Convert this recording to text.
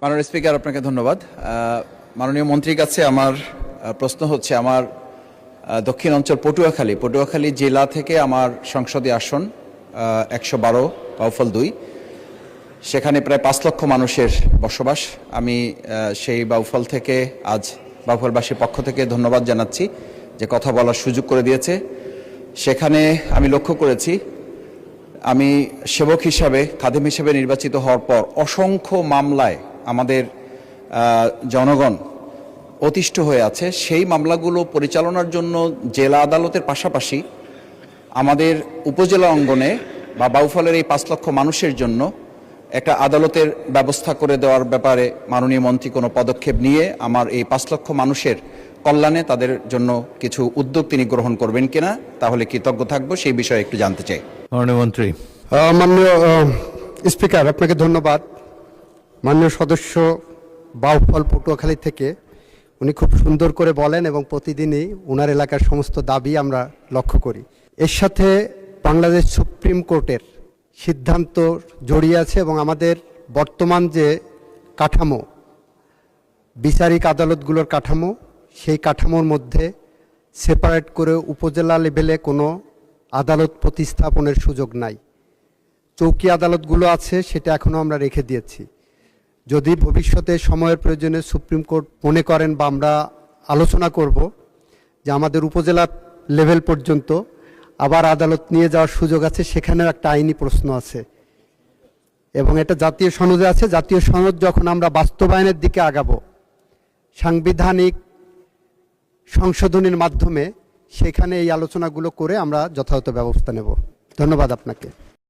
মাননীয় স্পিকার, আপনাকে ধন্যবাদ। মাননীয় মন্ত্রীর কাছে আমার প্রশ্ন হচ্ছে, আমার দক্ষিণ অঞ্চল পটুয়াখালী জেলা থেকে আমার সংসদীয় আসন 112 বাউফল 2, সেখানে প্রায় 5 লক্ষ মানুষের বসবাস। আমি সেই বাউফল থেকে আজ বাউফলবাসীর পক্ষ থেকে ধন্যবাদ জানাচ্ছি যে কথা বলার সুযোগ করে দিয়েছে। সেখানে আমি লক্ষ্য করেছি, আমি সেবক হিসাবে, খাদেম হিসেবে নির্বাচিত হওয়ার পর অসংখ্য মামলায় আমাদের জনগণ অতিষ্ঠ হয়ে আছে। সেই মামলাগুলো পরিচালনার জন্য জেলা আদালতের পাশাপাশি আমাদের উপজেলা অঙ্গনে বা বাউফলের এই 5 লক্ষ মানুষের জন্য একটা আদালতের ব্যবস্থা করে দেওয়ার ব্যাপারে মাননীয় মন্ত্রী কোনো পদক্ষেপ নিয়ে আমার এই 5 লক্ষ মানুষের কল্যাণে তাদের জন্য কিছু উদ্যোগ তিনি গ্রহণ করবেন কিনা, তাহলে কৃতজ্ঞ থাকবো। সেই বিষয়ে একটু জানতে চাই। মাননীয় মন্ত্রী। মাননীয় স্পিকার, আপনাকে ধন্যবাদ। মাননীয় সদস্য বাউফল পটুয়াখালী থেকে উনি খুব সুন্দর করে বলেন এবং প্রতিদিনই ওনার এলাকার সমস্ত দাবি আমরা লক্ষ্য করি। এর সাথে বাংলাদেশ সুপ্রিম কোর্টের সিদ্ধান্ত জড়িয়ে আছে এবং আমাদের বর্তমান যে কাঠামো, বিচারিক আদালতগুলোর কাঠামো, সেই কাঠামোর মধ্যে সেপারেট করে উপজেলা লেভেলে কোনো আদালত প্রতিস্থাপনের সুযোগ নাই। চৌকি আদালতগুলো আছে, সেটা এখনও আমরা রেখে দিয়েছি। যদি ভবিষ্যতে সময়ের প্রয়োজনে সুপ্রিম কোর্ট মনে করেন বা আমরা আলোচনা করব যে আমাদের উপজেলা লেভেল পর্যন্ত আবার আদালত নিয়ে যাওয়ার সুযোগ আছে, সেখানেও একটা আইনি প্রশ্ন আছে এবং এটা জাতীয় সনদে আছে। জাতীয় সনদ যখন আমরা বাস্তবায়নের দিকে আগাবো, সাংবিধানিক সংশোধনীর মাধ্যমে সেখানে এই আলোচনাগুলো করে আমরা যথাযথ ব্যবস্থা নেব। ধন্যবাদ আপনাকে।